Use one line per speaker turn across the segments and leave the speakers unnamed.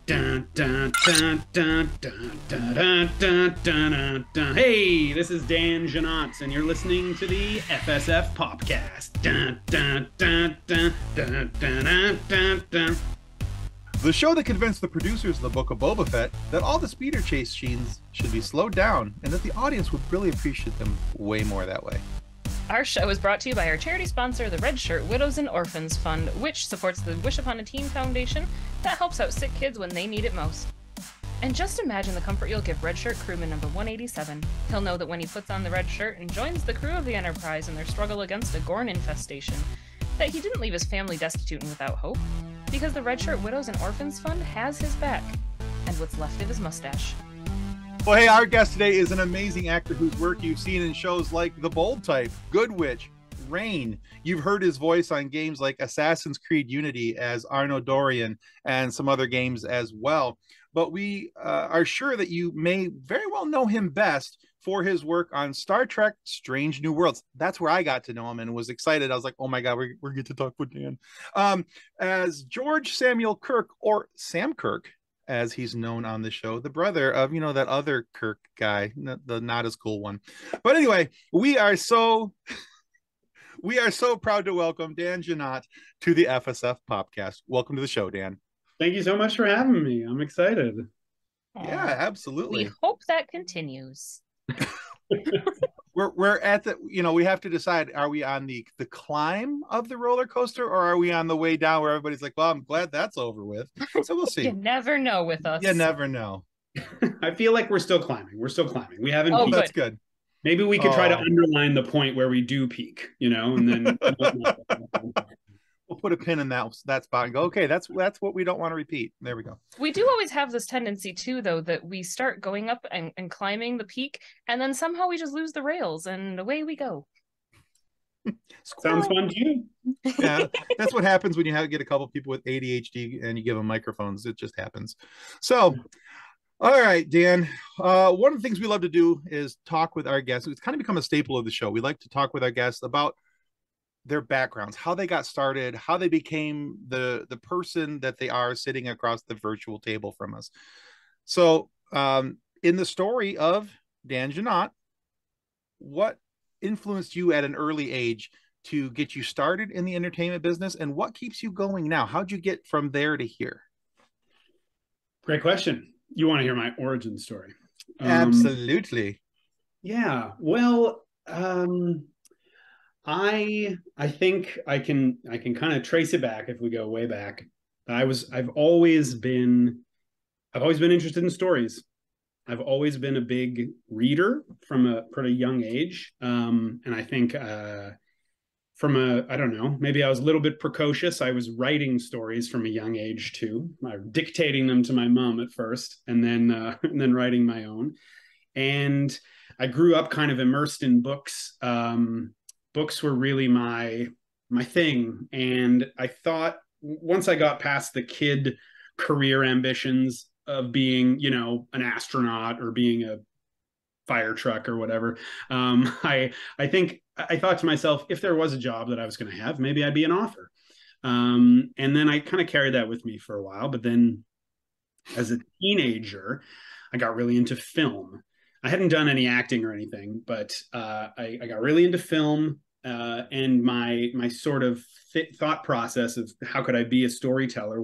Dun, dun, dun, dun, dun, dun, dun, dun, dun, dun. Hey, this is Dan Jeannotte, and you're listening to the FSF PopCast. Dun, dun, dun, dun, dun, dun, dun, dun, dun.
The show that convinced the producers of the Book of Boba Fett that all the speeder chase scenes should be slowed down and that the audience would really appreciate them way more that way.
Our show is brought to you by our charity sponsor, the Red Shirt Widows and Orphans Fund, which supports the Wish Upon a Teen Foundation that helps out sick kids when they need it most. And just imagine the comfort you'll give Red Shirt crewman number 187. He'll know that when he puts on the red shirt and joins the crew of the Enterprise in their struggle against a Gorn infestation, that he didn't leave his family destitute and without hope, because the Red Shirt Widows and Orphans Fund has his back, and what's left of his mustache.
Well, hey, our guest today is an amazing actor whose work you've seen in shows like The Bold Type, Good Witch, Rain. You've heard his voice on games like Assassin's Creed Unity as Arno Dorian and some other games as well. But we are sure that you may very well know him best for his work on Star Trek Strange New Worlds. That's where I got to know him and was excited. I was like, oh my God, we're going to talk with Dan. As George Samuel Kirk, or Sam Kirk, as he's known on the show, the brother of, that other Kirk guy, the not as cool one. But anyway, we are so proud to welcome Dan Jeannotte to the FSF PopCast. Welcome to the show, Dan.
Thank you so much for having me. I'm excited.
Yeah, absolutely.
We hope that continues.
We're at the, we have to decide, are we on the climb of the roller coaster, or are we on the way down where everybody's like, well, I'm glad that's over with. So we'll see.
You never know with us.
You never know.
I feel like we're still climbing. We haven't
peaked.
Peaked.
That's good.
Maybe we could try to underline the point where we do peak, and then
we'll put a pin in that spot and go, okay, that's what we don't want to repeat. There we go.
We do always have this tendency too, though, that we start going up and climbing the peak, and then somehow we just lose the rails and away we go.
Sounds fun to you.
Yeah, that's what happens when you get a couple people with ADHD and you give them microphones. It just happens. So, all right, Dan. One of the things we love to do is talk with our guests. It's kind of become a staple of the show. We like to talk with our guests about their backgrounds, how they got started, how they became the person that they are sitting across the virtual table from us. So in the story of Dan Jeannotte, what influenced you at an early age to get you started in the entertainment business, and what keeps you going now? How'd you get from there to here?
Great question. You want to hear my origin story?
Absolutely.
Yeah. Well, I think I can kind of trace it back if we go way back. I've always been interested in stories. I've always been a big reader from a pretty young age. And I think I don't know, maybe I was a little bit precocious. I was writing stories from a young age too, dictating them to my mom at first, and then writing my own. And I grew up kind of immersed in books. Books were really my thing. And I thought once I got past the kid career ambitions of being, an astronaut or being a fire truck or whatever, I thought to myself, if there was a job that I was going to have, maybe I'd be an author. And then I kind of carried that with me for a while. But then as a teenager, I got really into film. I hadn't done any acting or anything, but I got really into film. And my sort of thought process of how could I be a storyteller,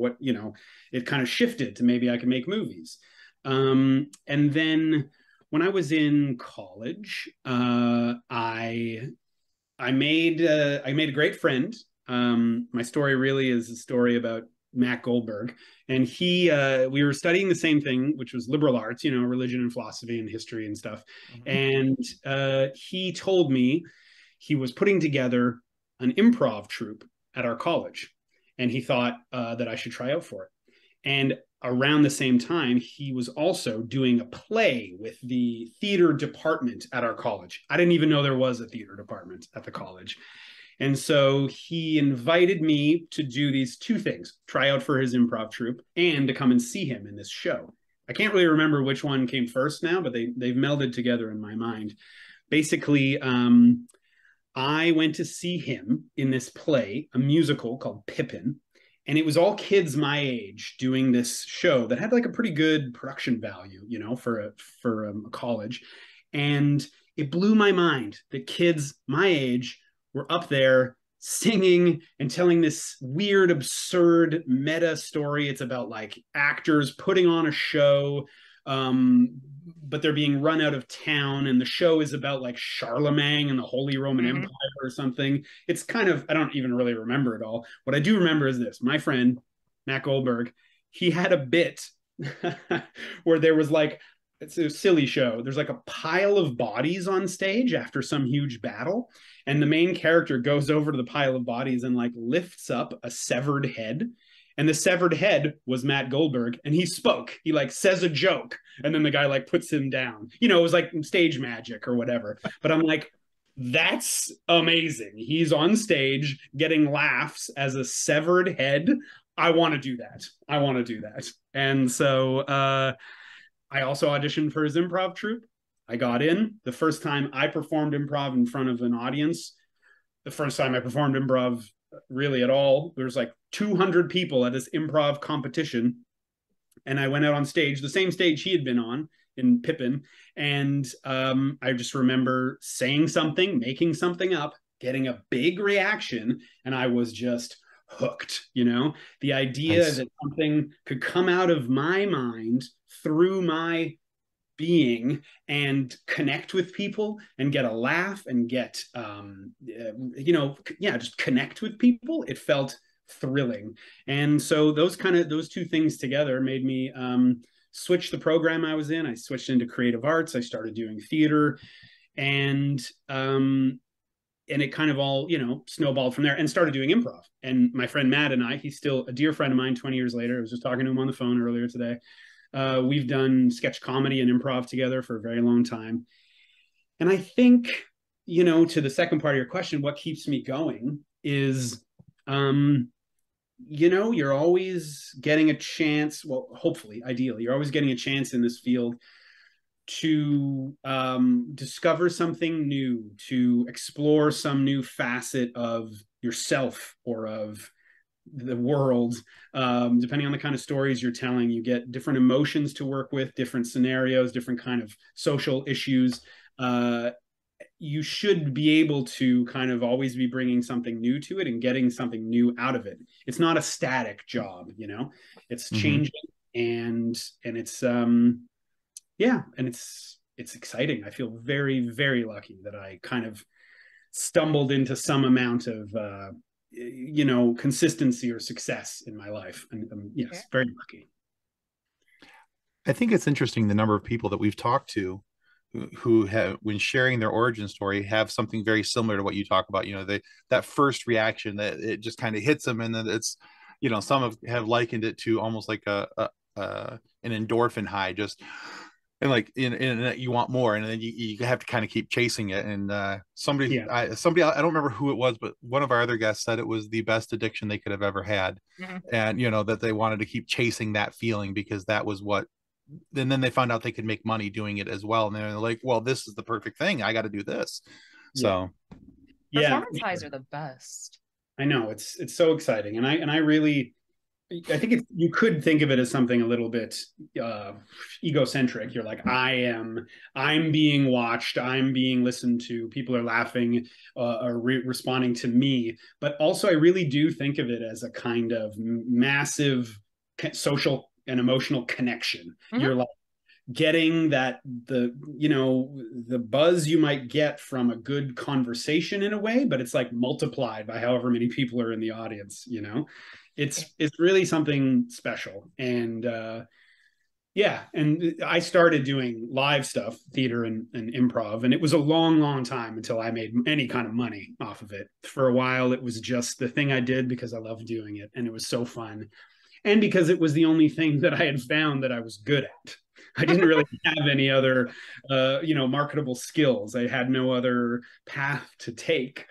it kind of shifted to maybe I could make movies. And then when I was in college, I made a great friend. My story really is a story about Matt Goldberg, and we were studying the same thing, which was liberal arts, religion and philosophy and history and stuff. Mm-hmm. And he told me he was putting together an improv troupe at our college, and he thought that I should try out for it. And around the same time, he was also doing a play with the theater department at our college. I didn't even know there was a theater department at the college. And so he invited me to do these two things: try out for his improv troupe and to come and see him in this show. I can't really remember which one came first now, but they've melded together in my mind. Basically, I went to see him in this play, a musical called Pippin, and it was all kids my age doing this show that had like a pretty good production value, for a college. And it blew my mind that kids my age were up there singing and telling this weird, absurd meta story. It's about like actors putting on a show, but they're being run out of town, and the show is about like Charlemagne and the Holy Roman Empire or something. It's kind of, I don't even really remember it all. What I do remember is this: my friend Matt Goldberg, he had a bit where there was like, it's a silly show. There's like a pile of bodies on stage after some huge battle, and the main character goes over to the pile of bodies and like lifts up a severed head. And the severed head was Matt Goldberg, and he spoke. He like says a joke, and then the guy like puts him down. It was like stage magic or whatever. But I'm like, that's amazing. He's on stage getting laughs as a severed head. I want to do that. I want to do that. And so I also auditioned for his improv troupe. I got in. The first time I performed improv in front of an audience, the first time I performed improv really at all, there was like 200 people at this improv competition. And I went out on stage, the same stage he had been on in Pippin. And I just remember saying something, making something up, getting a big reaction. And I was just hooked. The idea
Nice.
that something could come out of my mind through my being and connect with people and get a laugh and get just connect with people, it felt thrilling. And so those two things together made me switch the program I was in. I switched into creative arts. I started doing theater, and it kind of all snowballed from there, and started doing improv. And my friend Matt and I, he's still a dear friend of mine 20 years later. I was just talking to him on the phone earlier today. We've done sketch comedy and improv together for a very long time. And I think, to the second part of your question, what keeps me going is, you're always getting a chance. Well, hopefully, ideally, you're always getting a chance in this field to discover something new, to explore some new facet of yourself or of the world. Depending on the kind of stories you're telling, you get different emotions to work with, different scenarios, different kind of social issues. You should be able to kind of always be bringing something new to it and getting something new out of it. It's not a static job, it's changing, and it's and it's exciting. I feel very, very lucky that I kind of stumbled into some amount of consistency or success in my life. And yes, very lucky.
I think it's interesting the number of people that we've talked to who have, when sharing their origin story, have something very similar to what you talk about. That first reaction that it just kind of hits them, and then it's, some have likened it to almost like an endorphin high, just, and like in you want more, and then you have to kind of keep chasing it. And somebody I don't remember who it was, but one of our other guests said it was the best addiction they could have ever had. And that they wanted to keep chasing that feeling because that was what. And then they found out they could make money doing it as well, and they're like, well, this is the perfect thing, I got to do this. So
performance highs are the best.
I know, it's so exciting. And I really, I think you could think of it as something a little bit egocentric. You're like, I'm being watched, I'm being listened to, people are laughing or responding to me. But also, I really do think of it as a kind of massive social and emotional connection. You're like getting that the buzz you might get from a good conversation in a way, but it's like multiplied by however many people are in the audience. It's really something special. And and I started doing live stuff, theater and improv, and it was a long time until I made any kind of money off of it. For a while, it was just the thing I did because I loved doing it, and it was so fun. And because it was the only thing that I had found that I was good at. I didn't really have any other, marketable skills. I had no other path to take,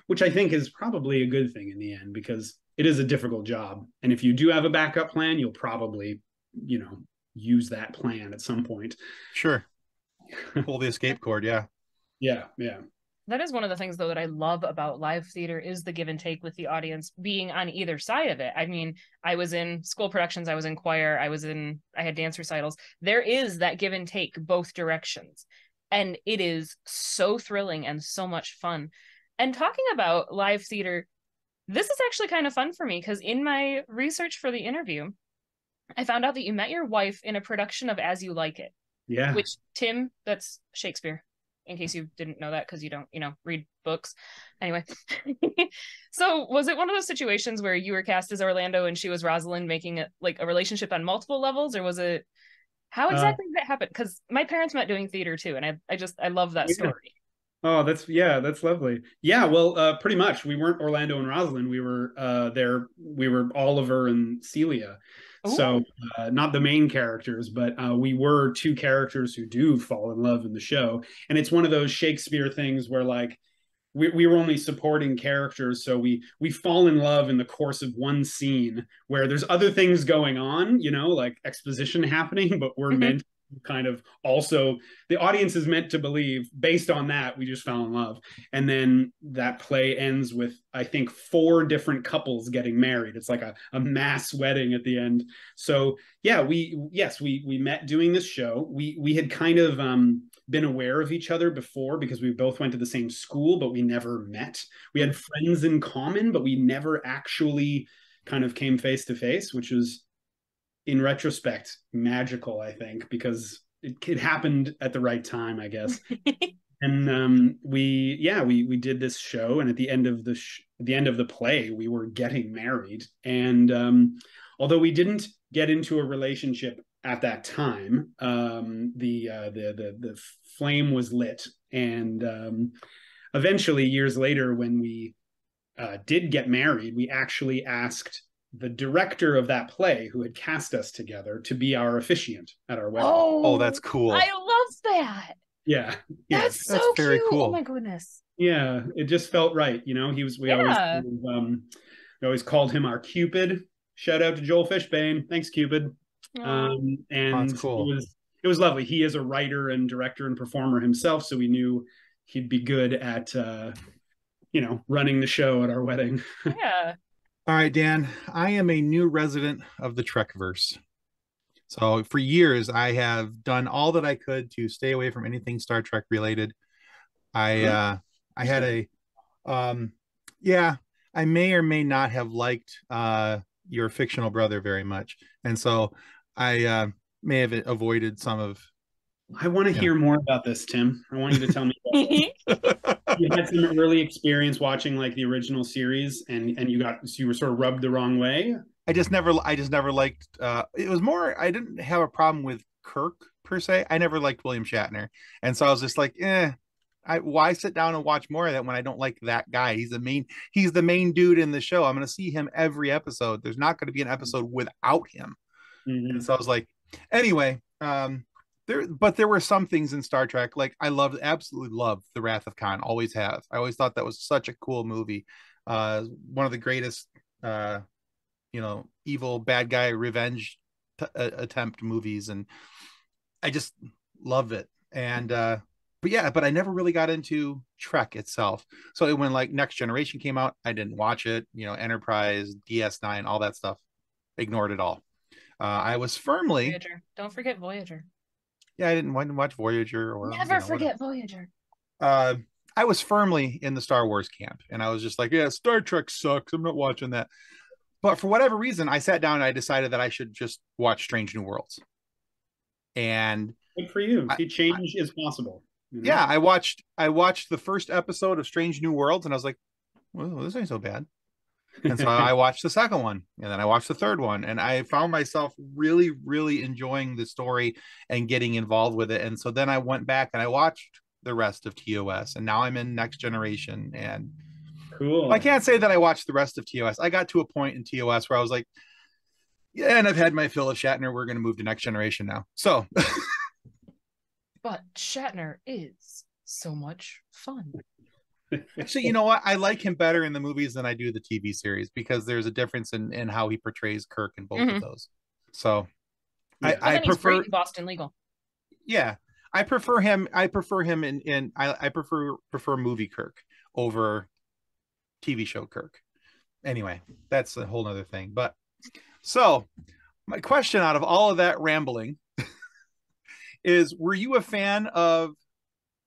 which I think is probably a good thing in the end, because it is a difficult job. And if you do have a backup plan, you'll probably, use that plan at some point.
Sure. Pull the escape cord. Yeah.
Yeah.
That is one of the things, though, that I love about live theater is the give and take with the audience being on either side of it. I mean, I was in school productions, I was in choir, I had dance recitals. There is that give and take both directions. And it is so thrilling and so much fun. And talking about live theater, this is actually kind of fun for me because in my research for the interview, I found out that you met your wife in a production of As You Like It.
Yeah.
Which, Tim, that's Shakespeare, in case you didn't know that because you don't, read books. Anyway. So was it one of those situations where you were cast as Orlando and she was Rosalind, making it like a relationship on multiple levels? Or was it, how exactly did that happen? Because my parents met doing theater too. And I love that story.
Oh, that's lovely. Yeah, well, pretty much. We weren't Orlando and Rosalind. We were we were Oliver and Celia.
Ooh.
So not the main characters, but we were two characters who do fall in love in the show. And it's one of those Shakespeare things where like we were only supporting characters, so we fall in love in the course of one scene where there's other things going on, like exposition happening, but we're meant to kind of also, the audience is meant to believe based on that we just fell in love. And then that play ends with, I think, 4 different couples getting married. It's like a mass wedding at the end. So yeah, we met doing this show. We had kind of been aware of each other before because we both went to the same school, but we never met. We had friends in common, but we never actually kind of came face to face, which was, in retrospect, magical, I think, because it happened at the right time, I guess. And we did this show, and at the end of the play, we were getting married. And although we didn't get into a relationship at that time, the flame was lit. And eventually, years later, when we did get married, we actually asked the director of that play, who had cast us together, to be our officiant at our wedding.
Oh, that's cool.
I love that.
Yeah.
That's so
very
cute.
cool.
Oh my goodness.
Yeah, it just felt right. We always called him our Cupid. Shout out to Joel Fishbane. Thanks, Cupid. And
that's cool.
It was lovely. He is a writer and director and performer himself, so we knew he'd be good at running the show at our wedding.
Yeah.
All right, Dan, I am a new resident of the Trekverse. So for years, I have done all that I could to stay away from anything Star Trek related. I had I may or may not have liked your fictional brother very much. And so I may have avoided some of.
I want to hear more about this, Tim. I want you to tell me about this. You had some early experience watching like the original series, and you were sort of rubbed the wrong way.
I just never liked. It was more. I didn't have a problem with Kirk per se. I never liked William Shatner, and so I was just like, why sit down and watch more of that when I don't like that guy? He's the main dude in the show. I'm going to see him every episode. There's not going to be an episode without him.
Mm-hmm.
And so I was like, anyway. There were some things in Star Trek, like I absolutely loved The Wrath of Khan, always have. I always thought that was such a cool movie. One of the greatest, evil bad guy revenge attempt movies. And I just love it. And, but I never really got into Trek itself. So when like Next Generation came out, I didn't watch it, Enterprise, DS9, all that stuff, ignored it all. I was firmly
Voyager. Don't forget Voyager.
Yeah, I didn't want to watch Voyager or
never forget Voyager.
I was firmly in the Star Wars camp, and I was just like, yeah, Star Trek sucks. I'm not watching that. But for whatever reason, I sat down and I decided that I should just watch Strange New Worlds. And
good for you. See, change is possible.
Yeah, I watched the first episode of Strange New Worlds, and I was like, well, this ain't so bad. And so I watched the second one, and then I watched the third one, and I found myself really, really enjoying the story and getting involved with it. And so then I went back and I watched the rest of TOS, and now I'm in Next Generation. And
cool.
I can't say that I watched the rest of TOS. I got to a point in TOS where I was like, yeah, and I've had my fill of Shatner. We're going to move to Next Generation now. So,
but Shatner is so much fun.
Actually, you know what? I like him better in the movies than I do the TV series because there's a difference in how he portrays Kirk in both of those. So
I prefer Boston Legal.
Yeah, I prefer him. I prefer movie Kirk over TV show Kirk. Anyway, that's a whole nother thing. But so my question out of all of that rambling is, were you a fan of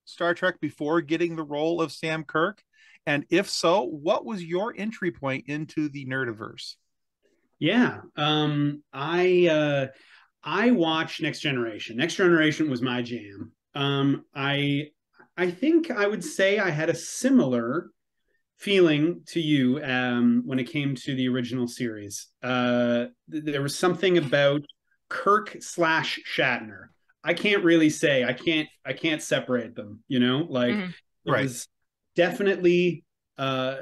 Star Trek before getting the role of Sam Kirk? And if so, what was your entry point into the nerdiverse?
Yeah. I watched Next Generation. Next Generation was my jam. I think I would say I had a similar feeling to you when it came to the original series. There was something about Kirk slash Shatner. I can't really say I can't separate them. You know, like
Mhm.
it
Right.
was definitely uh,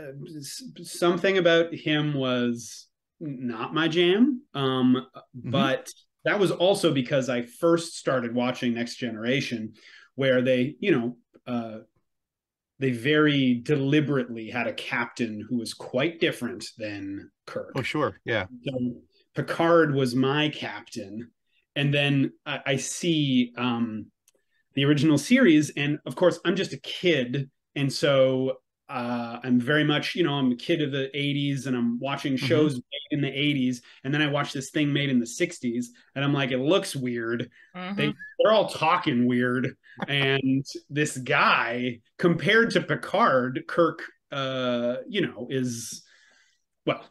something about him was not my jam.
Mm-hmm.
But that was also because I first started watching Next Generation, where they very deliberately had a captain who was quite different than
Oh,
Kirk.
sure. Yeah.
So Picard was my captain, and then I see the original series, and of course I'm just a kid, and so I'm very much, I'm a kid of the 80s, and I'm watching
Mm-hmm.
shows made in the 80s, and then I watch this thing made in the 60s, and I'm like, it looks weird.
Mhm.
They're all talking weird, and this guy compared to Picard, Kirk, is well,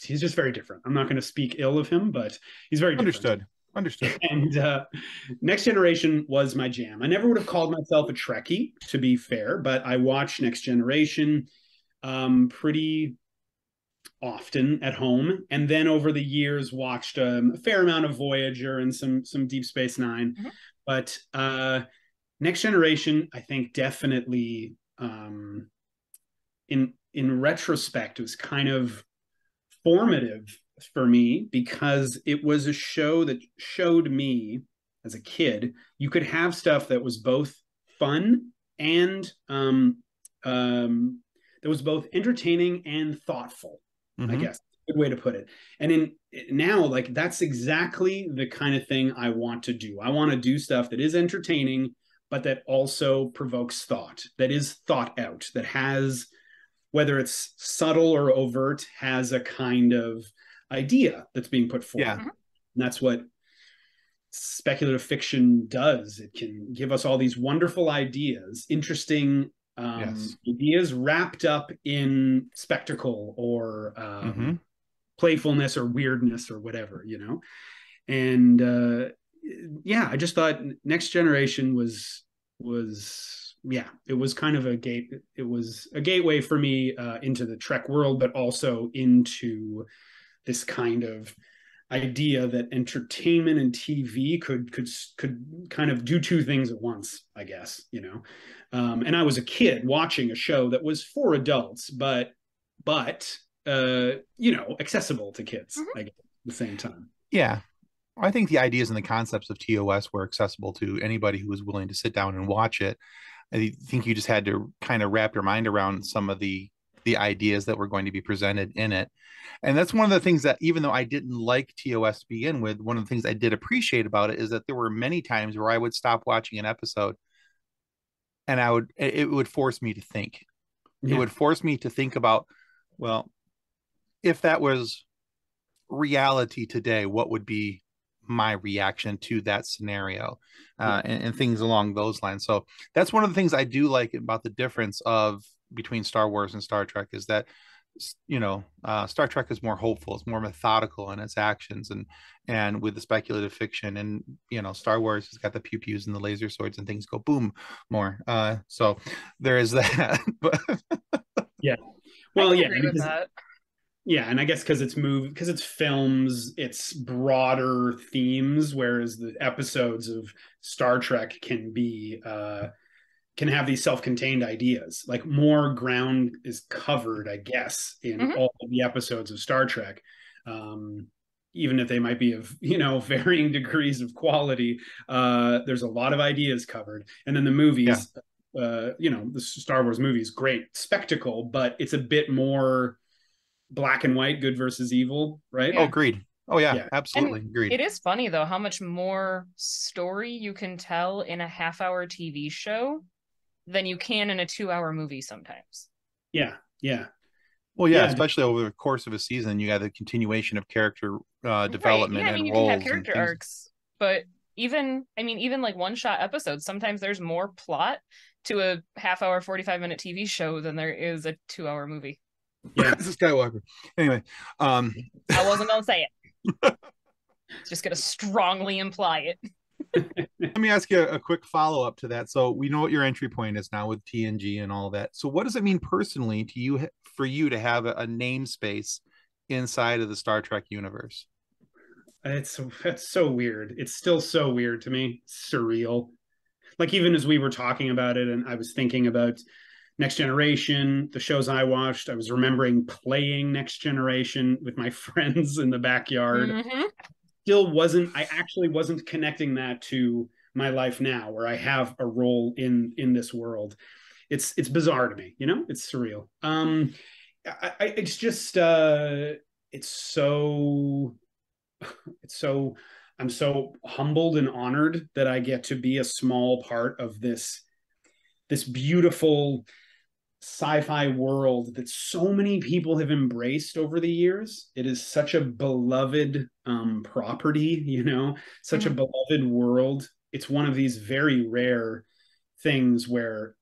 he's just very different. I'm not going to speak ill of him, but he's very different.
Understood. Understood.
And Next Generation was my jam. I never would have called myself a Trekkie, to be fair, but I watched Next Generation pretty often at home, and then over the years watched a fair amount of Voyager and some Deep Space Nine.
Mhm.
But Next Generation, I think definitely in retrospect was kind of formative for me because it was a show that showed me as a kid you could have stuff that was both fun and that was both entertaining and thoughtful. I
Mm-hmm.
guess good way to put it. And in now, like that's exactly the kind of thing I want to do. I want to do stuff that is entertaining, but that also provokes thought, that is thought out, that has, whether it's subtle or overt, has a kind of idea that's being put
Yeah.
forward. And that's what speculative fiction does. It can give us all these wonderful ideas, interesting
Yes.
ideas wrapped up in spectacle or
Mm-hmm.
playfulness or weirdness or whatever, And yeah, I just thought Next Generation was yeah, it was kind of it was a gateway for me into the Trek world, but also into this kind of idea that entertainment and TV could kind of do two things at once, I guess. And I was a kid watching a show that was for adults, but accessible to kids,
Mhm.
I guess, at the same time.
Yeah. I think the ideas and the concepts of TOS were accessible to anybody who was willing to sit down and watch it. I think you just had to kind of wrap your mind around some of the ideas that were going to be presented in it. And that's one of the things that, even though I didn't like TOS to begin with, one of the things I did appreciate about it is that there were many times where I would stop watching an episode and it would force me to think. It
Yeah.
would force me to think about, well, if that was reality today, what would be my reaction to that scenario,
Yeah.
and things along those lines. So that's one of the things I do like about the difference of between Star Wars and Star Trek is that Star Trek is more hopeful, it's more methodical in its actions, and with the speculative fiction, and Star Wars has got the pew pews and the laser swords and things go boom more. So there is that. But
Yeah.
I
Well,
can
yeah,
agree with that.
yeah, and I guess because it's films, it's broader themes, whereas the episodes of Star Trek can have these self-contained ideas. Like more ground is covered, I guess, in
Mhm.
all of the episodes of Star Trek. Even if they might be of varying degrees of quality, there's a lot of ideas covered. And then the
yeah.
movies, the Star Wars movies, great spectacle, but it's a bit more black and white, good versus evil, right?
Oh,
Yeah.
agreed. Oh yeah,
Yeah.
absolutely
And
agreed.
it is funny though how much more story you can tell in a half-hour TV show than you can in a 2-hour movie sometimes.
Yeah. Yeah.
Well, yeah,
Yeah.
especially over the course of a season, you got the continuation of character
Right. Yeah,
development
I mean
and
you can have
roles and
character
things.
arcs, but even like one-shot episodes, sometimes there's more plot to a half-hour, 45-minute TV show than there is a 2-hour movie.
Yeah.
This Skywalker. Anyway,
I wasn't gonna say it. Just gonna strongly imply it.
let me ask you a quick follow up to that. So we know what your entry point is now with TNG and all that. So what does it mean personally to you for you to have a namespace inside of the Star Trek universe?
It's so weird. It's still so weird to me. Surreal. Like even as we were talking about it, and I was thinking about Next Generation, the shows I watched, I was remembering playing Next Generation with my friends in the backyard.
Mm-hmm.
I actually wasn't connecting that to my life now, where I have a role in this world. It's bizarre to me, it's surreal. It's just it's so it's so I'm so humbled and honored that I get to be a small part of this beautiful sci-fi world that so many people have embraced over the years. It is such a beloved property, such a
Mm-hmm.
beloved world. It's one of these very rare things where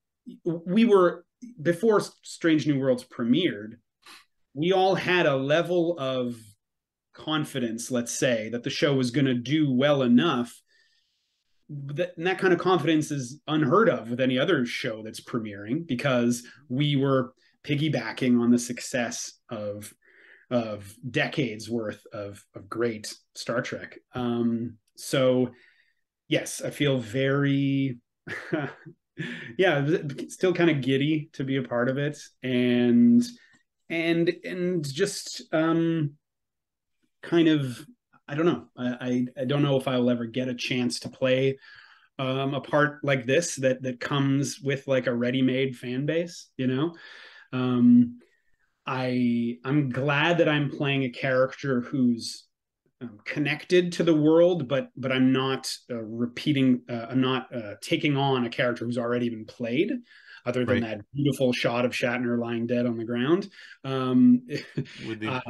we were before Strange New Worlds premiered, we all had a level of confidence, let's say, that the show was going to do well enough. And that kind of confidence is unheard of with any other show that's premiering because we were piggybacking on the success of decades worth of great Star Trek. So yes, I feel very yeah, still kind of giddy to be a part of it, and just kind of, I don't know. I don't know if I'll ever get a chance to play a part like this that comes with like a ready-made fan base. Um, I'm glad that I'm playing a character who's connected to the world, but I'm not repeating. I'm not taking on a character who's already been played. Other than
Right.
that beautiful shot of Shatner lying dead on the ground,
With the
uh,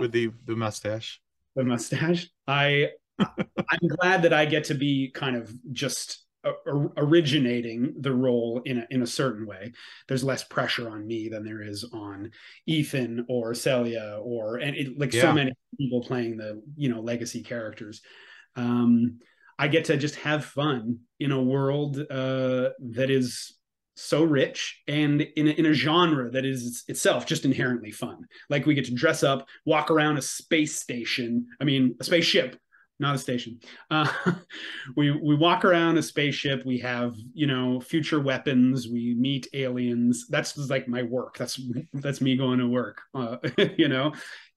the mustache.
the mustache. I'm glad that I get to be kind of just originating the role in a certain way. There's less pressure on me than there is on Ethan or Celia like so
Yeah.
many people playing the legacy characters. Um, I get to just have fun in a world that is so rich and in a genre that is itself just inherently fun. Like we get to dress up, walk around a space station. I mean, a spaceship, not a station. Uh, we walk around a spaceship. We have future weapons. We meet aliens. That's just like my work. That's me going to work.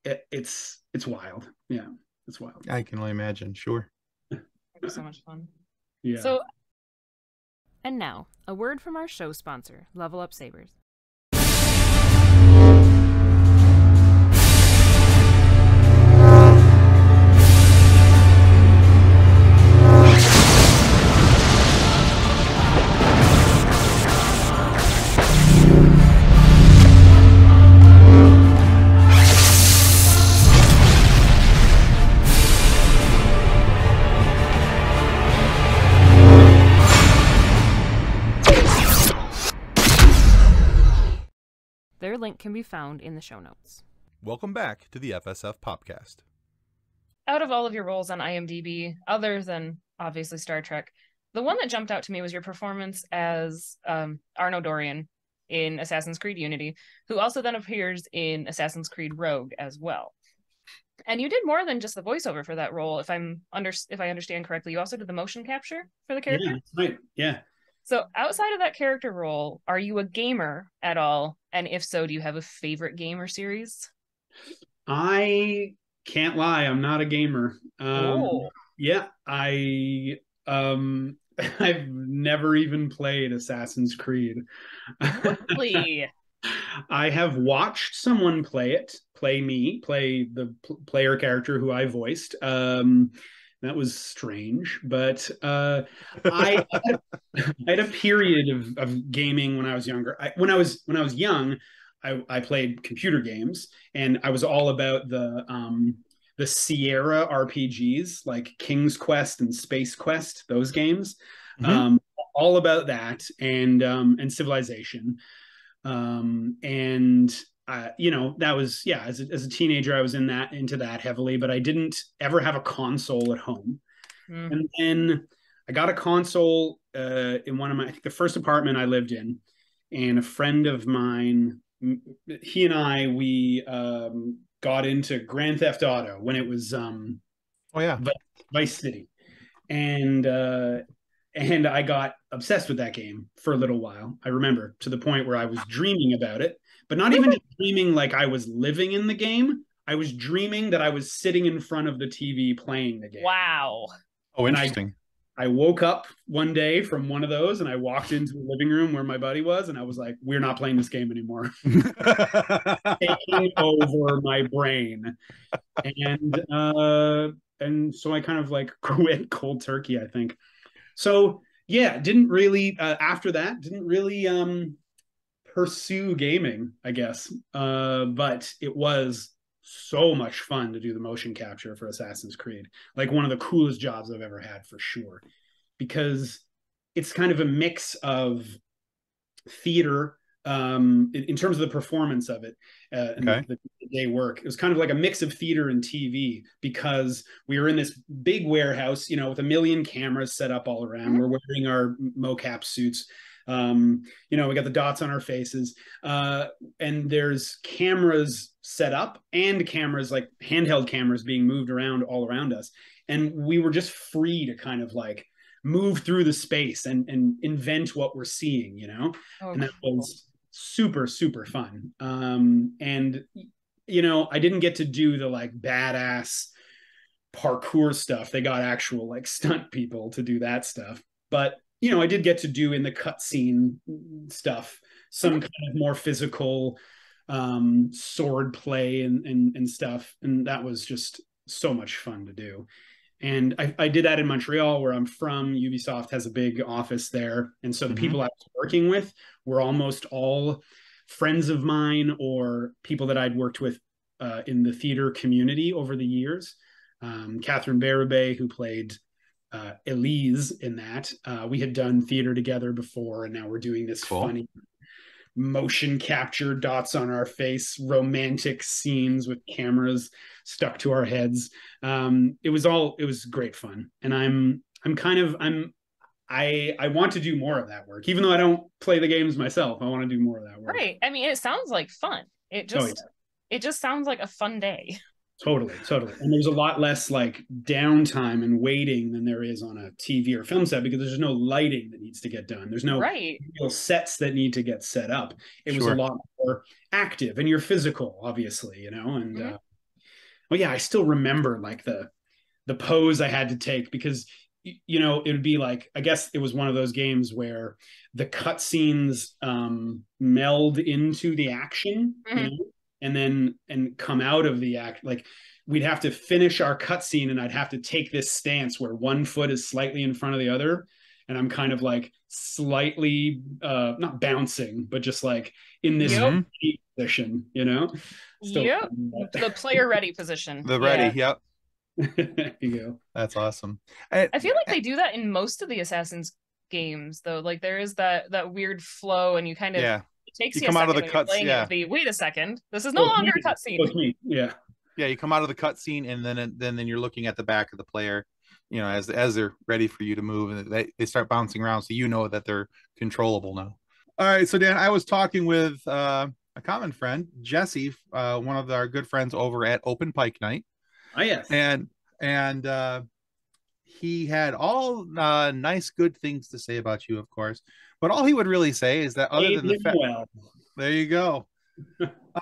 It's wild. Yeah, it's wild.
I can only imagine. Sure.
It's so much fun.
Yeah.
So, and now, a word from our show sponsor, Level Up Sabers. Their link can be found in the show notes.
Welcome back to the FSF PopCast.
Out of all of your roles on IMDb, other than obviously Star Trek, the one that jumped out to me was your performance as Arno Dorian in Assassin's Creed Unity, who also then appears in Assassin's Creed Rogue as well. And you did more than just the voiceover for that role, if I understand correctly. You also did the motion capture for the character.
Yeah, that's right. Yeah.
So outside of that character role, are you a gamer at all? And if so, do you have a favorite game or series?
I can't lie, I'm not a gamer.
Oh.
Yeah, I've never even played Assassin's Creed.
Really?
I have watched someone play the player character who I voiced. That was strange, but I I had a period of gaming when I was younger. When I was young, I played computer games, and I was all about the Sierra RPGs like King's Quest and Space Quest, those games.
Mhm.
Um, all about that and Civilization. And that was, yeah, as a teenager I was into that heavily, but I didn't ever have a console at home.
Mm.
And then I got a console in I think the first apartment I lived in, and a friend of mine, he and we got into Grand Theft Auto when it was
Oh yeah.
Vice City, and I got obsessed with that game for a little while. I remember, to the point where I was dreaming about it, but not even just dreaming like I was living in the game. I was dreaming that I was sitting in front of the TV playing the game.
Wow.
Oh,
And
interesting.
I woke up one day from one of those, and I walked into the living room where my buddy was, and I was like, "We're not playing this game anymore." Taking over my brain, and so I kind of like quit cold turkey, I think. So yeah, didn't really after that didn't really pursue gaming, I guess. But it was so much fun to do the motion capture for Assassin's Creed. Like one of the coolest jobs I've ever had, for sure, because it's kind of a mix of theater, in terms of the performance of it, and
Okay.
the day work. It was kind of like a mix of theater and TV, because we were in this big warehouse, with a million cameras set up all around. We're wearing our mocap suits. We got the dots on our faces, and there's cameras set up and cameras, like handheld cameras, being moved around all around us. And we were just free to kind of like move through the space and invent what we're seeing.
Oh,
And that
cool.
was super, super fun. And I didn't get to do the like badass parkour stuff. They got actual like stunt people to do that stuff. But I did get to do in the cutscene stuff some kind of more physical sword play and stuff. And that was just so much fun to do. And I did that in Montreal, where I'm from. Ubisoft has a big office there. And so the
Mhm.
people I was working with were almost all friends of mine, or people that I'd worked with in the theater community over the years. Catherine Barabay, who played Elise in that, we had done theater together before, and now we're doing this
Cool.
funny motion capture, dots on our face, romantic scenes with cameras stuck to our heads. It was great fun, and I want to do more of that work, even though I don't play the games myself. I want to do more of that work.
Right. I mean, it sounds like fun.
Oh yeah,
It just sounds like a fun day.
totally, totally. And there's a lot less like downtime and waiting than there is on a TV or film set, because there's no lighting that needs to get done. There's no
Right.
real sets that need to get set up. It was a
Sure.
lot more active, and you're physical, obviously, and
Mhm.
oh yeah, I still remember like the pose I had to take, because it would be like, I guess it was one of those games where the cutscenes meld into the action,
Mhm.
and come out of the act. Like we'd have to finish our cutscene, and I'd have to take this stance where one foot is slightly in front of the other, and I'm kind of like slightly not bouncing, but just like in this
Yep.
Mhm.
position. Still
Yep. The player ready position.
The ready.
Yeah.
Yep.
there you go.
That's awesome. And,
I feel like they do that in most of the Assassin's games, though. Like there is that weird flow, and
yeah,
it takes
you
you a
come out of
second
the
when you're
cuts.
playing it
Yeah.
to be, wait a second, this is no
Both
longer
me.
a cutscene.
Both me. Yeah.
Yeah, you come out of the cutscene, and then you're looking at the back of the player, as they're ready for you to move, and they start bouncing around, so you know that they're controllable now. All right, so Dan, I was talking with a common friend, Jesse, one of our good friends over at Open Pike Night,
Ah, yes.
and he had all nice, good things to say about you, of course, but all he would really say is that other
Paid
than the
him
fact,
well.
there you go.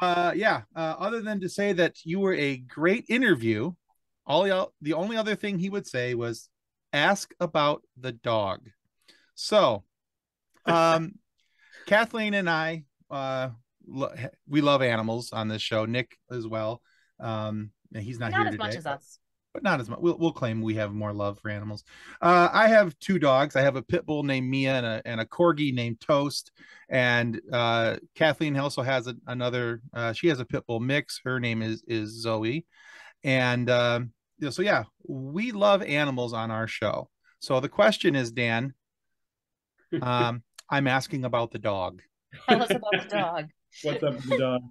Other than to say that you were a great interview, the only other thing he would say was ask about the dog. So, Kathleen and I, we love animals on this show. Nick as well. And he's not here
as
today,
much as us.
but not as much. We'll claim we have more love for animals. I have two dogs. I have a pit bull named Mia and a corgi named Toast. And Kathleen also has another. She has a pit bull mix. Her name is Zoe. And so yeah, we love animals on our show. So the question is, Dan, I'm asking about the dog.
Tell us about the dog.
What's up with the dog?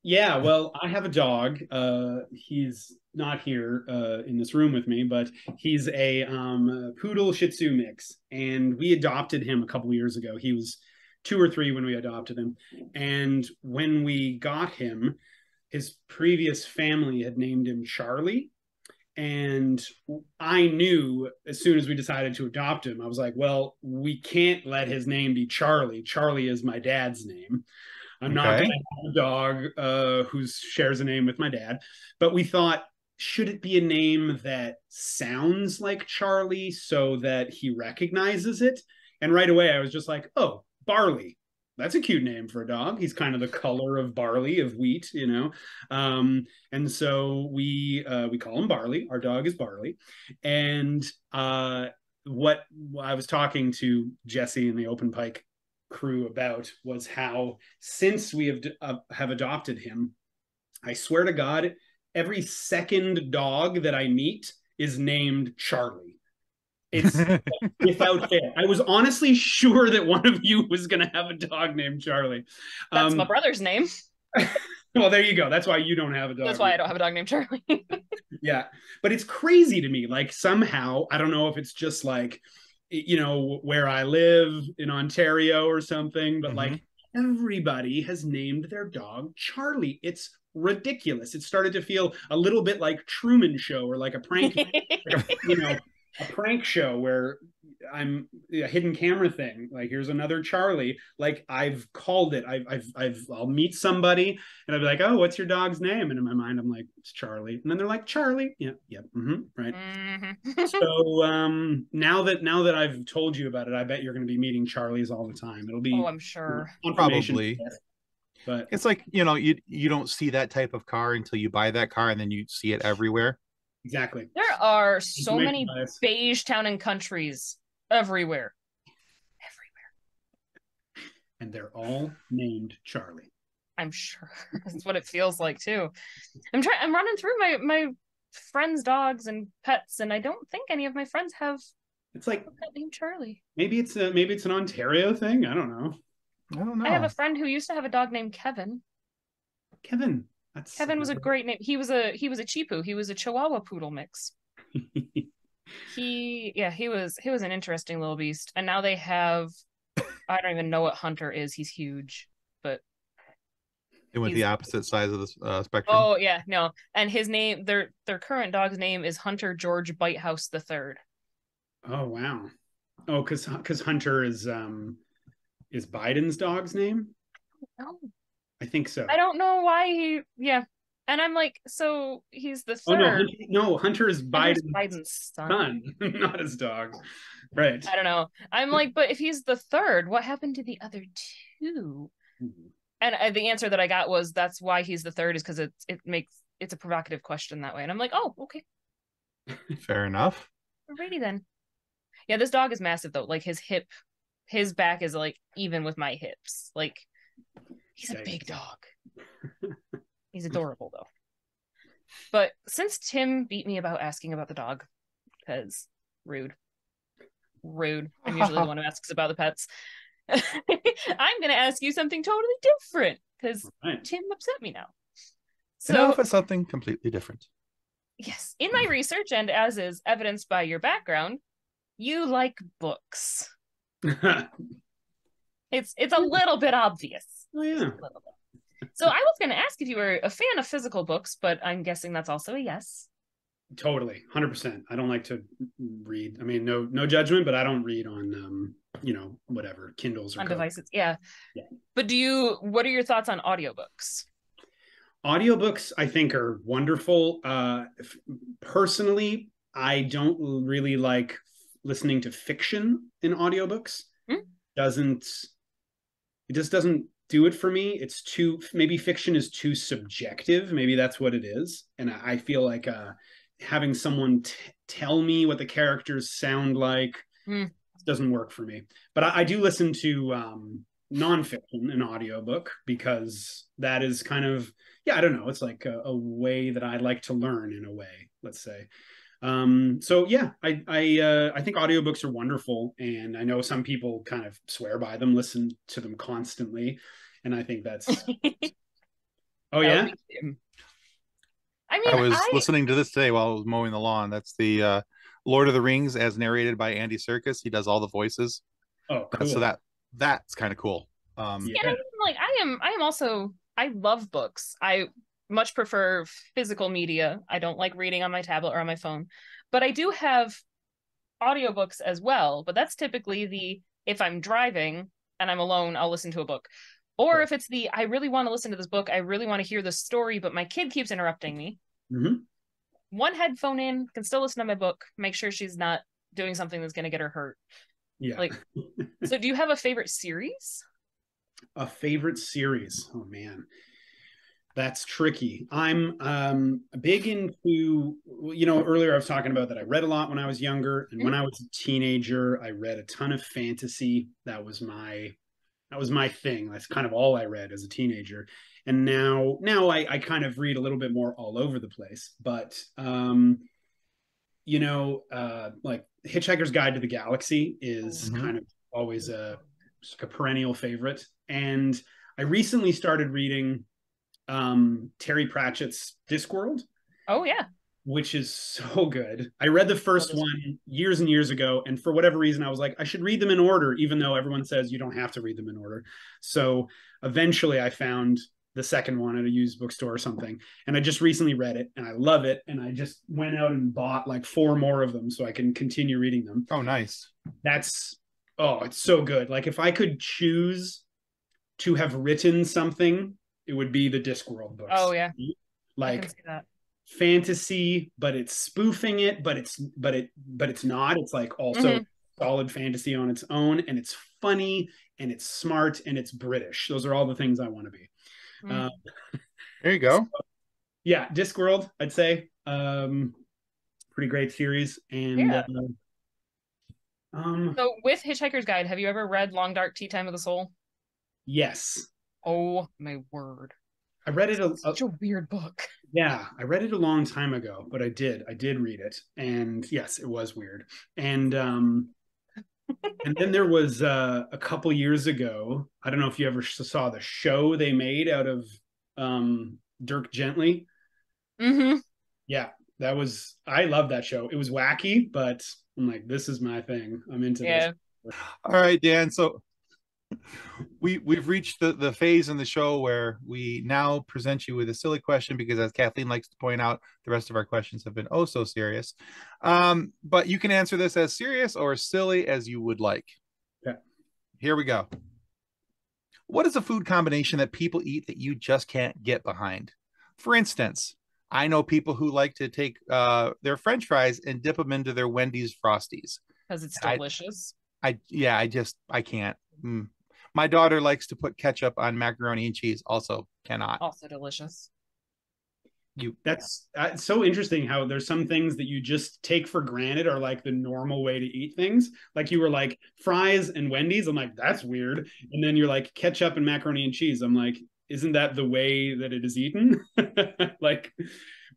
Yeah, well, I have a dog. He's not here in this room with me, but he's a poodle Shih Tzu mix, and we adopted him a couple years ago. He was 2 or 3 when we adopted him, and when we got him, his previous family had named him Charlie. And I knew as soon as we decided to adopt him, I was like, well, we can't let his name be Charlie. Charlie is my dad's name. I'm not going to have a dog who shares a name with my dad. But we thought, should it be a name that sounds like Charlie so that he recognizes it? And right away, I was just like, oh, Barley. That's a cute name for a dog. He's kind of the color of barley, of wheat, you know. And so we call him Barley. Our dog is Barley. And what I was talking to Jesse and the Open Pike crew about was how since we have adopted him, I swear to God, every second dog that I meet is named Charlie. It's without fail. I was honestly sure that one of you was going to have a dog named Charlie.
That's my brother's name.
Well, there you go. That's why you don't have a dog.
That's why I don't have a dog named Charlie.
Yeah. But it's crazy to me. Like somehow, I don't know if it's just like, you know, where I live in Ontario or something, but like everybody has named their dog Charlie. It's ridiculous. It started to feel a little bit like Truman Show or like a prank, you know, a prank show where I'm a hidden camera thing. Like, here's another Charlie. Like, I've called it. I'll meet somebody and I'll be like, oh, what's your dog's name? And in my mind, I'm like, it's Charlie. And then they're like, Charlie. Yeah. Yep. Right. So now that I've told you about it, I bet you're going to be meeting Charlies all the time. It'll be.
Oh, I'm sure.
Probably.
But
it's like, you know, you don't see that type of car until you buy that car, and then you see it everywhere.
Exactly.
There are so many beige town and countries everywhere.
And they're all named Charlie.
I'm sure. That's what it feels like too. I'm running through my friends' dogs and pets, and I don't think any of my friends have
it's like
a pet named Charlie.
Maybe it's an Ontario thing. I don't know.
I have a friend who used to have a dog named Kevin.
Kevin.
Kevin was a great name. He was a Chipu. He was a Chihuahua poodle mix. He was an interesting little beast. And now they have, I don't even know what Hunter is. He's huge, but
it went the opposite sides of the spectrum.
Oh yeah, no. And his name, their current dog's name is Hunter George Bitehouse III. Oh
wow. Oh, because Hunter is Biden's dog's name?
No.
I think so.
I don't know why yeah. And I'm like, so he's the third.
Oh no, Hunter is Biden's son, not his dog. Right.
I don't know. I'm like, but if he's the third, what happened to the other two? Mm-hmm. And the answer that I got was that's why he's the third is because it's a provocative question that way. And I'm like, oh, okay.
Fair enough.
Alrighty then. Yeah, this dog is massive though. Like his back is like even with my hips. Like he's a big dog. He's adorable though. But since Tim beat me about asking about the dog, because rude. I'm usually the one who asks about the pets. I'm going to ask you something totally different because Tim upset me now.
So now for something completely different.
Yes. In my research, and as is evidenced by your background, you like books. It's a little bit obvious.
Oh, yeah.
So I was going to ask if you were a fan of physical books, but I'm guessing that's also a yes.
Totally, 100%. I don't like to read. I mean, no judgment, but I don't read on, whatever, Kindles or
on devices. Yeah. But what are your thoughts on audiobooks?
Audiobooks, I think, are wonderful. Personally, I don't really like listening to fiction in audiobooks. It just doesn't do it for me. It's too, maybe fiction is too subjective. Maybe that's what it is. And I feel like having someone tell me what the characters sound like doesn't work for me. But I do listen to nonfiction, an audiobook, because that is kind of, yeah, I don't know. It's like a way that I like to learn in a way, let's say. So yeah, I think audiobooks are wonderful, and I know some people kind of swear by them, listen to them constantly, and I think that's oh yeah.
I mean,
I was listening to this today while I was mowing the lawn. That's the Lord of the Rings as narrated by Andy Serkis. He does all the voices.
Oh, cool.
So that's kind of cool.
Yeah, I mean, like I am also, I love books. I much prefer physical media. I don't like reading on my tablet or on my phone, but I do have audiobooks as well. But that's typically if I'm driving and I'm alone, I'll listen to a book. Or if it's I really want to listen to this book, I really want to hear the story, but my kid keeps interrupting me. One headphone in, can still listen to my book, make sure she's not doing something that's going to get her hurt.
Yeah.
Like, so do you have a favorite series?
A favorite series? Oh man, that's tricky. I'm big into, earlier I was talking about that I read a lot when I was younger, and when I was a teenager, I read a ton of fantasy. That was my thing. That's kind of all I read as a teenager. And now I kind of read a little bit more all over the place. But like Hitchhiker's Guide to the Galaxy is kind of always a perennial favorite. And I recently started reading Terry Pratchett's Discworld.
Oh yeah.
Which is so good. I read the first one years and years ago, and for whatever reason, I was like, I should read them in order, even though everyone says you don't have to read them in order. So eventually I found the second one at a used bookstore or something, and I just recently read it, and I love it, and I just went out and bought like 4 more of them so I can continue reading them.
Oh, nice.
It's so good. Like, if I could choose to have written something, it would be the Discworld books.
Oh yeah.
Like,
I can see that.
Fantasy, but it's spoofing it, but it's not. It's like also solid fantasy on its own, and it's funny, and it's smart, and it's British. Those are all the things I want to be.
There you go.
So, yeah, Discworld, I'd say. Pretty great series. And
so with Hitchhiker's Guide, have you ever read Long Dark Tea Time of the Soul?
Yes.
Oh my word.
I read it
such a weird book.
Yeah, I read it a long time ago, but I did read it, and yes, it was weird. And and then there was a couple years ago, I don't know if you ever saw the show they made out of Dirk Gently. Yeah, I love that show. It was wacky, but I'm like, this is my thing. I'm into this.
All right, Dan. So we've reached the phase in the show where we now present you with a silly question, because as Kathleen likes to point out, the rest of our questions have been oh so serious. But you can answer this as serious or silly as you would like.
Okay.
Here we go. What is a food combination that people eat that you just can't get behind? For instance, I know people who like to take their French fries and dip them into their Wendy's Frosties.
Because it's delicious.
I can't. My daughter likes to put ketchup on macaroni and cheese. Also cannot.
Also delicious.
That's so interesting how there's some things that you just take for granted are like the normal way to eat things. Like you were like fries and Wendy's. I'm like, that's weird. And then you're like ketchup and macaroni and cheese. I'm like, isn't that the way that it is eaten? Like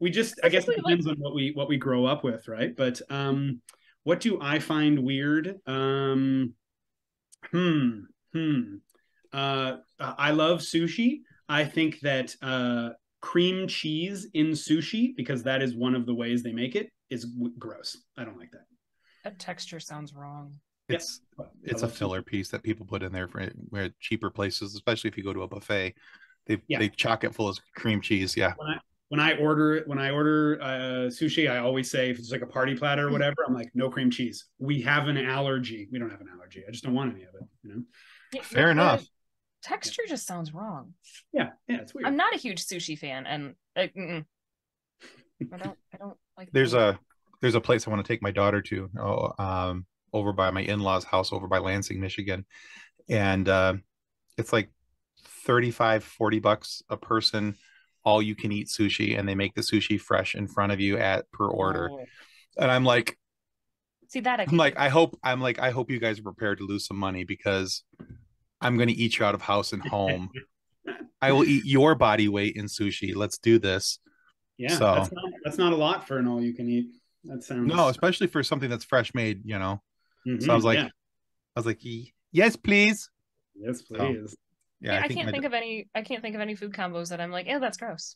I guess it depends on what we grow up with, right? But what do I find weird? I love sushi. I think that cream cheese in sushi, because that is one of the ways they make it, is gross. I don't like that.
That texture sounds wrong.
It's a filler piece that people put in there for cheaper places, especially if you go to a buffet. They chock it full of cream cheese. Yeah.
When I order sushi, I always say, if it's like a party platter or whatever, I'm like, no cream cheese. We have an allergy. We don't have an allergy. I just don't want any of it.
Fair enough.
Texture just sounds wrong.
Yeah, it's weird.
I'm not a huge sushi fan, and I don't like.
There's a place I want to take my daughter to, over by my in-laws' house over by Lansing, Michigan, and it's like $35-40 a person, all you can eat sushi, and they make the sushi fresh in front of you at per order.
Oh.
And I'm like,
See that
I hope you guys are prepared to lose some money, because I'm going to eat you out of house and home. I will eat your body weight in sushi. Let's do this.
Yeah,
So
that's not a lot for an all you can eat. That sounds
no, especially for something that's fresh made, you know. So I
yeah.
was like, yes, please.
Yes,
So,
please.
yeah,
I can't think of any food combos that I'm like, oh, that's gross.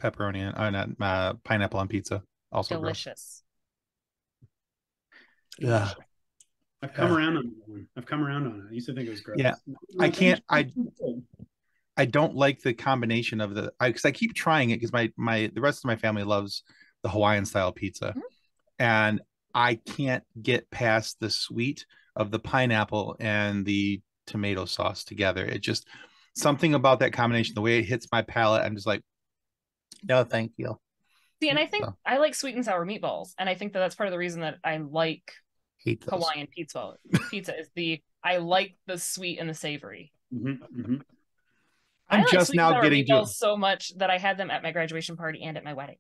pepperoni and not pineapple on pizza, also
Delicious.
gross. Yeah.
I've come around on that one. I've come around on it. I used to think it was gross.
Yeah. I don't like the combination of because I keep trying it, because the rest of my family loves the Hawaiian style pizza.
Mm-hmm.
And I can't get past the sweet of the pineapple and the tomato sauce together. It just, something about that combination, the way it hits my palate, I'm just like, no, thank you.
See, and I think I like sweet and sour meatballs, and I think that's part of the reason that I like Hawaiian pizza. Pizza is I like the sweet and the savory.
Mm-hmm, mm-hmm.
I'm just now getting
meatballs so much that I had them at my graduation party and at my wedding.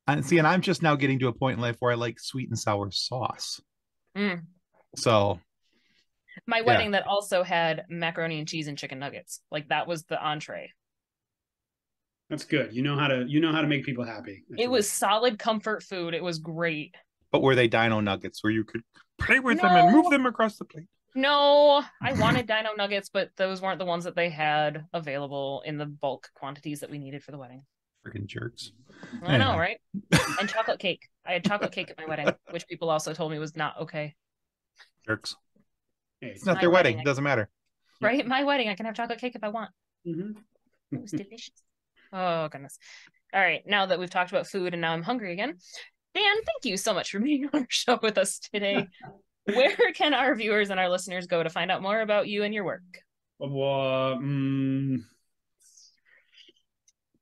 And I'm just now getting to a point in life where I like sweet and sour sauce. So
my wedding that also had macaroni and cheese and chicken nuggets. Like, that was the entree.
That's good. You know how to make people happy.
It was solid comfort food. It was great.
But were they dino nuggets where you could play with them and move them across the plate?
No, I wanted dino nuggets, but those weren't the ones that they had available in the bulk quantities that we needed for the wedding.
Freaking jerks.
I know, right? And chocolate cake. I had chocolate cake at my wedding, which people also told me was not okay.
Jerks.
Hey,
it's not their wedding. It doesn't matter.
Right? My wedding. I can have chocolate cake if I want.
Mm-hmm.
It was delicious. Oh, goodness. All right. Now that we've talked about food and now I'm hungry again, Dan, thank you so much for being on our show with us today. Where can our viewers and our listeners go to find out more about you and your work?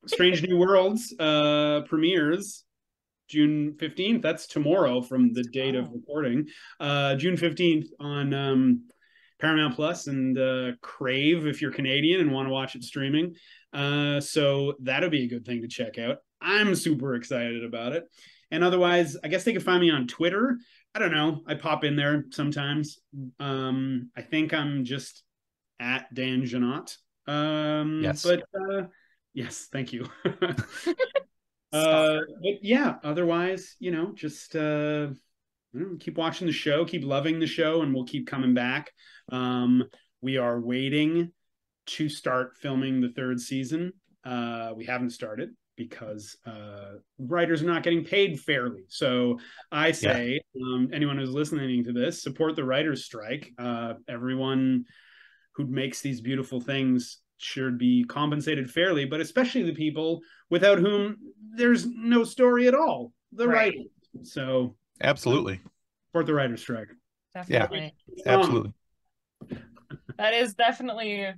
Strange New Worlds premieres June 15th. That's tomorrow from the date of recording. June 15th on Paramount Plus and Crave if you're Canadian and want to watch it streaming. So that'll be a good thing to check out. I'm super excited about it. And otherwise, I guess they can find me on Twitter. I don't know. I pop in there sometimes. I think I'm just at Dan Jeannotte.
Yes.
But yes, thank you. But yeah, otherwise, just keep watching the show, keep loving the show, and we'll keep coming back. We are waiting to start filming the third season. We haven't started because writers are not getting paid fairly. So I say, anyone who's listening to this, support the writers' strike. Everyone who makes these beautiful things should be compensated fairly, but especially the people without whom there's no story at all, the writers. So
absolutely
support the writers' strike.
Definitely.
Yeah, absolutely.
That is definitely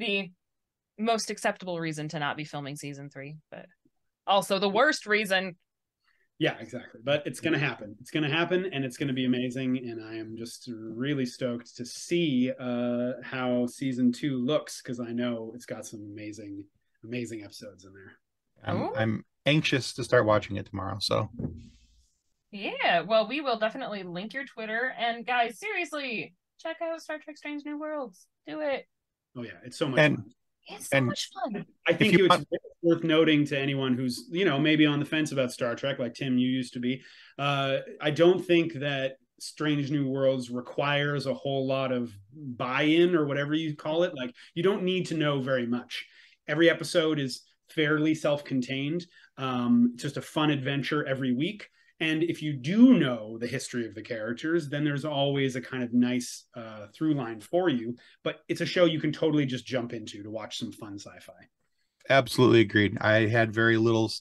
the most acceptable reason to not be filming season 3, but also the worst reason.
Yeah, exactly. But it's going to happen. It's going to happen, and it's going to be amazing. And I am just really stoked to see how season 2 looks, because I know it's got some amazing, amazing episodes in there.
I'm anxious to start watching it tomorrow. So
yeah, well, we will definitely link your Twitter. And guys, seriously, check out Star Trek Strange New Worlds. Do it.
Oh yeah, it's so much fun.
It's so much fun.
I think it's worth noting to anyone who's, maybe on the fence about Star Trek, like Tim, you used to be. I don't think that Strange New Worlds requires a whole lot of buy-in or whatever you call it. Like, you don't need to know very much. Every episode is fairly self-contained. Just a fun adventure every week. And if you do know the history of the characters, then there's always a kind of nice through line for you. But it's a show you can totally just jump into to watch some fun sci-fi.
Absolutely agreed. I had very little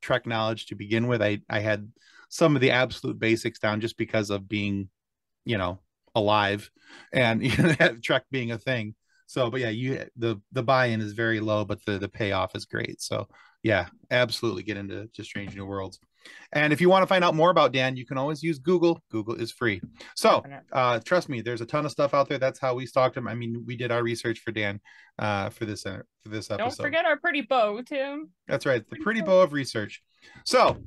Trek knowledge to begin with. I had some of the absolute basics down just because of being, alive and Trek being a thing. So, but yeah, the buy-in is very low, but the payoff is great. So yeah, absolutely get into Strange New Worlds. And if you want to find out more about Dan, you can always use Google. Google is free. So trust me, there's a ton of stuff out there. That's how we stalked him. I mean, we did our research for Dan for this episode.
Don't forget our pretty bow, Tim.
That's right. The pretty bow of research. So,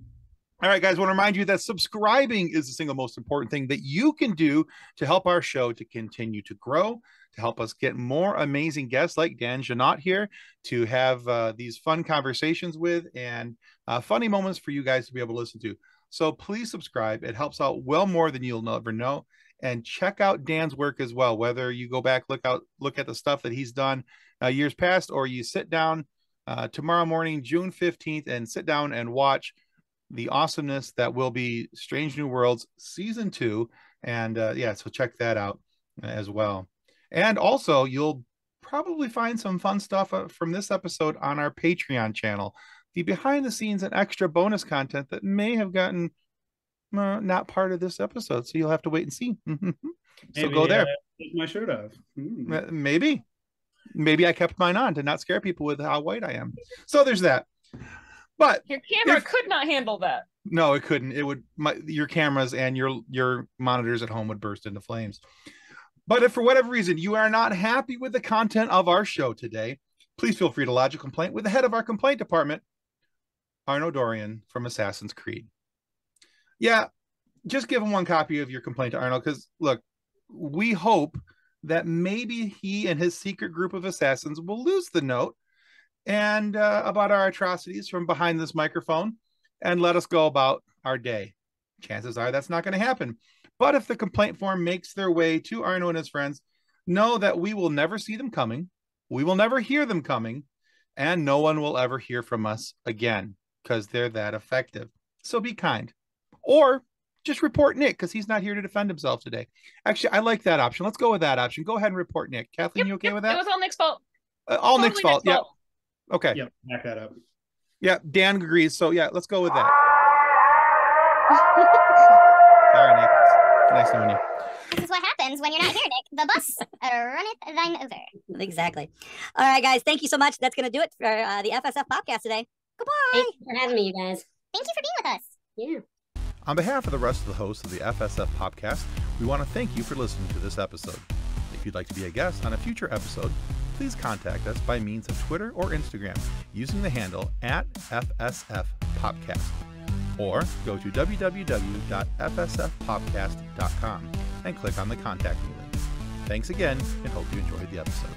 all right, guys, I want to remind you that subscribing is the single most important thing that you can do to help our show to continue to grow, to help us get more amazing guests like Dan Jeannotte here, to have these fun conversations with and funny moments for you guys to be able to listen to. So please subscribe. It helps out well more than you'll ever know. And check out Dan's work as well, whether you go back, look at the stuff that he's done years past, or you sit down tomorrow morning, June 15th, and sit down and watch the awesomeness that will be Strange New Worlds Season 2. And so check that out as well. And also, you'll probably find some fun stuff from this episode on our Patreon channel. The behind the scenes and extra bonus content that may have gotten not part of this episode. So you'll have to wait and see. So go there.
Take my shirt off.
Maybe I kept mine on to not scare people with how white I am. So there's that. But
your camera could not handle that.
No, it couldn't. It would. Your cameras and your monitors at home would burst into flames. But if for whatever reason you are not happy with the content of our show today, please feel free to lodge a complaint with the head of our complaint department, Arno Dorian from Assassin's Creed. Yeah, just give him one copy of your complaint to Arno, because look, we hope that maybe he and his secret group of assassins will lose the note and about our atrocities from behind this microphone and let us go about our day. Chances are that's not going to happen. But if the complaint form makes their way to Arno and his friends, know that we will never see them coming. We will never hear them coming. And no one will ever hear from us again, because they're that effective. So be kind. Or just report Nick, because he's not here to defend himself today. Actually, I like that option. Let's go with that option. Go ahead and report Nick. Kathleen, you okay with that?
It was all Nick's fault.
All totally Nick's fault. Yeah. Okay.
Yep. Back that up.
Yeah. Dan agrees. So yeah, let's go with that. Sorry, Nick. Nice knowing you.
This is what happens when you're not here, Nick. The bus runneth thine over.
Exactly. All right, guys. Thank you so much. That's going to do it for the FSF PopCast today. Goodbye.
Thanks for having me, you guys. Thank you for being with us.
Yeah.
On behalf of the rest of the hosts of the FSF PopCast, we want to thank you for listening to this episode. If you'd like to be a guest on a future episode, please contact us by means of Twitter or Instagram using the handle @FSF PopCast. Or go to www.fsfpopcast.com and click on the Contact Me link. Thanks again, and hope you enjoyed the episode.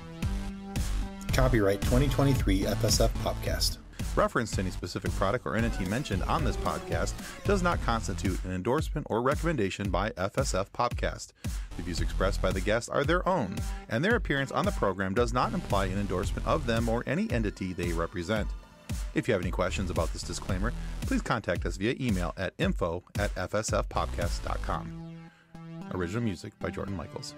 Copyright 2023 FSF PopCast.
Reference to any specific product or entity mentioned on this podcast does not constitute an endorsement or recommendation by FSF PopCast. The views expressed by the guests are their own, and their appearance on the program does not imply an endorsement of them or any entity they represent. If you have any questions about this disclaimer, please contact us via email at info@fsfpopcast.com. Original music by Jordan Michaels.